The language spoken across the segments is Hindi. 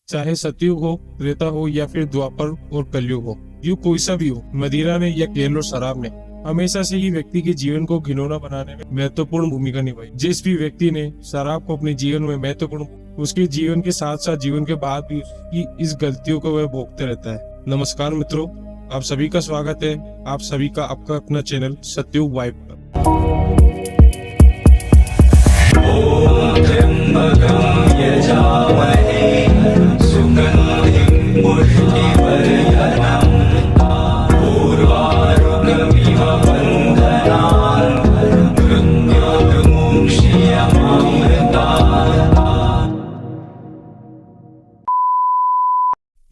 चाहे सतयुग हो, त्रेता हो या फिर द्वापर और कलयुग हो, युग कोई सा भी हो, मदिरा ने या केरल और शराब ने हमेशा से ही व्यक्ति के जीवन को घिनौना बनाने में महत्वपूर्ण भूमिका निभाई। जिस भी व्यक्ति ने शराब को अपने जीवन में महत्वपूर्ण, उसके जीवन के साथ साथ जीवन के बाद भी उसकी इस गलतियों को वह भोगते रहता है। नमस्कार मित्रों, आप सभी का स्वागत है आप सभी का आपका अपना चैनल सतयुग वाइब पर।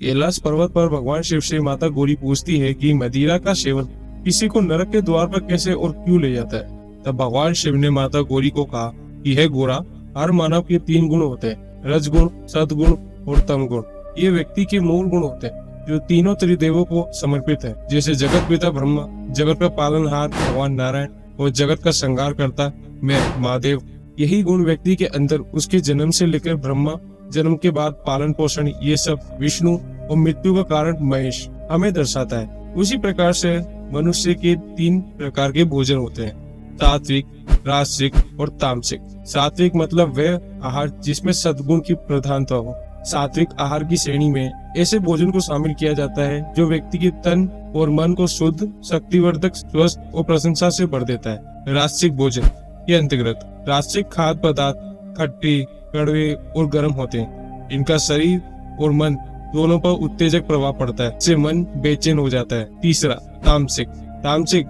कैलाश पर्वत पर भगवान शिव से माता गौरी पूछती है कि मदिरा का सेवन किसी को नरक के द्वार पर कैसे और क्यों ले जाता है। तब भगवान शिव ने माता गौरी को कहा कि है गौरा, हर मानव के 3 गुण होते हैं, रजगुण, सद्गुण और तमगुण। ये व्यक्ति के मूल गुण होते हैं जो तीनों त्रिदेवों को समर्पित है, जैसे जगत पिता ब्रह्मा, जगत का पालनहार भगवान नारायण और जगत का संहार करता मैं महादेव। यही गुण व्यक्ति के अंदर उसके जन्म से लेकर ब्रह्मा, जन्म के बाद पालन पोषण, ये सब विष्णु और मृत्यु का कारण महेश हमें दर्शाता है। उसी प्रकार से मनुष्य के 3 प्रकार के भोजन होते हैं, सात्विक, राजसिक और तामसिक। सात्विक मतलब वह आहार जिसमें सद्गुण की प्रधानता हो। सात्विक आहार की श्रेणी में ऐसे भोजन को शामिल किया जाता है जो व्यक्ति के तन और मन को शुद्ध, शक्तिवर्धक, स्वस्थ और प्रशंसा से भर देता है। राजसिक भोजन के अंतर्गत राजसिक खाद्य पदार्थ खट्टे, कड़वे और गर्म होते हैं। इनका शरीर और मन दोनों पर उत्तेजक प्रभाव पड़ता है, इससे मन बेचैन हो जाता है। तीसरा, तामसिक। तामसिक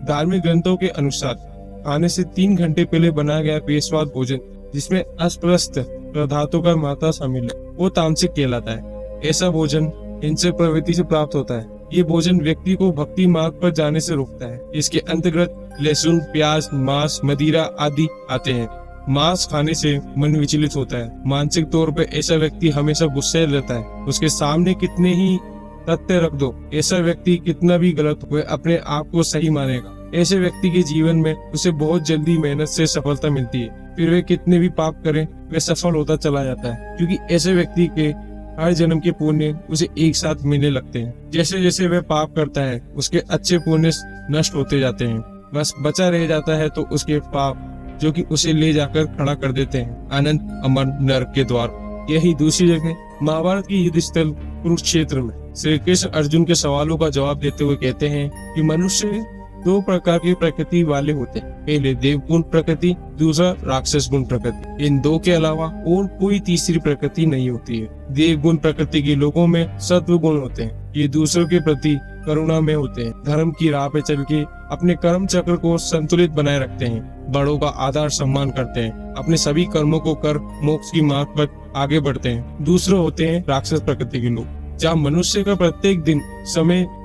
धार्मिक ग्रंथों के अनुसार खाने से 3 घंटे पहले बनाया गया बेस्वाद भोजन जिसमें अस्पष्ट पदार्थों का मात्रा शामिल है, वो तामसिक कहलाता है। ऐसा भोजन हिंसक प्रवृत्ति से प्राप्त होता है। ये भोजन व्यक्ति को भक्ति मार्ग पर जाने से रोकता है। इसके अंतर्गत लहसुन, प्याज, मांस, मदिरा आदि आते हैं। मांस खाने से मन विचलित होता है। मानसिक तौर पर ऐसा व्यक्ति हमेशा गुस्से रहता है। उसके सामने कितने ही तथ्य रख दो, ऐसा व्यक्ति कितना भी गलत हो, वह अपने आप को सही मानेगा। ऐसे व्यक्ति के जीवन में उसे बहुत जल्दी मेहनत से सफलता मिलती है। फिर वे कितने भी पाप करें, वह सफल होता चला जाता है, क्योंकि ऐसे व्यक्ति के हर जन्म के पुण्य उसे एक साथ मिलने लगते हैं। जैसे जैसे वह पाप करता है, उसके अच्छे पुण्य नष्ट होते जाते हैं। बस बचा रह जाता है तो उसके पाप, जो कि उसे ले जाकर खड़ा कर देते हैं अनंत अमर नरक के द्वार। यही दूसरी जगह महाभारत की युद्ध स्थल कुरुक्षेत्र में श्री कृष्ण अर्जुन के सवालों का जवाब देते हुए कहते हैं कि मनुष्य 2 प्रकार की प्रकृति वाले होते हैं। पहले देवगुण प्रकृति, दूसरा राक्षस गुण प्रकृति। इन 2 के अलावा और कोई तीसरी प्रकृति नहीं होती है। देवगुण प्रकृति के लोगों में सत्व गुण होते हैं। ये दूसरों के प्रति करुणा में होते हैं। धर्म की राह पे चल के अपने कर्म चक्र को संतुलित बनाए रखते हैं। बड़ों का आदर सम्मान करते हैं। अपने सभी कर्मों को कर मोक्ष की मार्ग पर आगे बढ़ते हैं। दूसरे होते हैं राक्षस प्रकृति के लोग, जहाँ मनुष्य का प्रत्येक दिन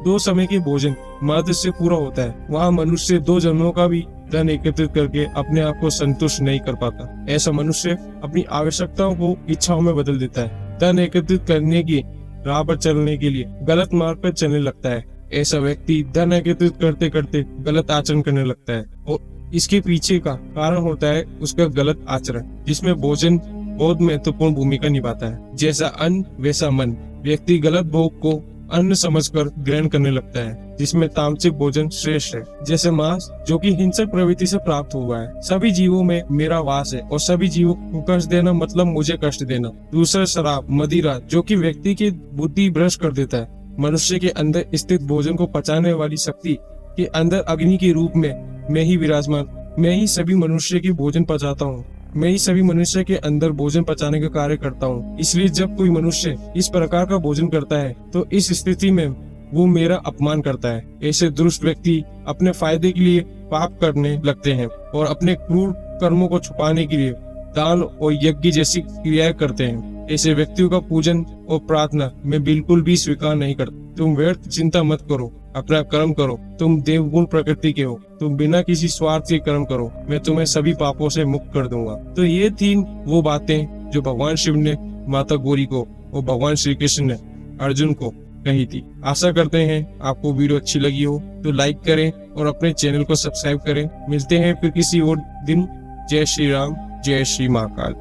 2 समय के भोजन मात्र से पूरा होता है। वहाँ मनुष्य 2 जन्मों का भी धन एकत्रित करके अपने आप को संतुष्ट नहीं कर पाता। ऐसा मनुष्य अपनी आवश्यकताओं को इच्छाओं में बदल देता है। धन एकत्रित करने की राह पर चलने के लिए गलत मार्ग पर चलने लगता है। ऐसा व्यक्ति धन एकत्रित करते करते गलत आचरण करने लगता है और इसके पीछे का कारण होता है उसका गलत आचरण, जिसमें भोजन बहुत महत्वपूर्ण भूमिका निभाता है। जैसा अन्न वैसा मन। व्यक्ति गलत भोग को अन्न समझकर ग्रहण करने लगता है, जिसमें तामसिक भोजन श्रेष्ठ है। जैसे मांस, जो कि हिंसक प्रवृत्ति से प्राप्त हुआ है। सभी जीवों में मेरा वास है और सभी जीवों को कष्ट देना मतलब मुझे कष्ट देना। दूसरा, शराब, मदिरा, जो कि व्यक्ति की बुद्धि भ्रष्ट कर देता है। मनुष्य के अंदर स्थित भोजन को पचाने वाली शक्ति के अंदर अग्नि के रूप में मैं ही विराजमान, मैं ही सभी मनुष्य की भोजन पचाता हूँ। मैं ही सभी मनुष्य के अंदर भोजन पचाने का कार्य करता हूँ। इसलिए जब कोई मनुष्य इस प्रकार का भोजन करता है तो इस स्थिति में वो मेरा अपमान करता है। ऐसे दुष्ट व्यक्ति अपने फायदे के लिए पाप करने लगते हैं और अपने क्रूर कर्मों को छुपाने के लिए दान और यज्ञ जैसी क्रियाएं करते हैं। ऐसे व्यक्तियों का पूजन और प्रार्थना मैं बिल्कुल भी स्वीकार नहीं करता। तुम व्यर्थ चिंता मत करो, अपना कर्म करो। तुम देवगुण प्रकृति के हो, तुम बिना किसी स्वार्थ के कर्म करो, मैं तुम्हें सभी पापों से मुक्त कर दूंगा। तो ये 3 वो बातें जो भगवान शिव ने माता गौरी को और भगवान श्री कृष्ण ने अर्जुन को कही थी। आशा करते हैं आपको वीडियो अच्छी लगी हो तो लाइक करें और अपने चैनल को सब्सक्राइब करें। मिलते हैं फिर किसी और दिन। जय श्री राम, जय श्री महाकाल।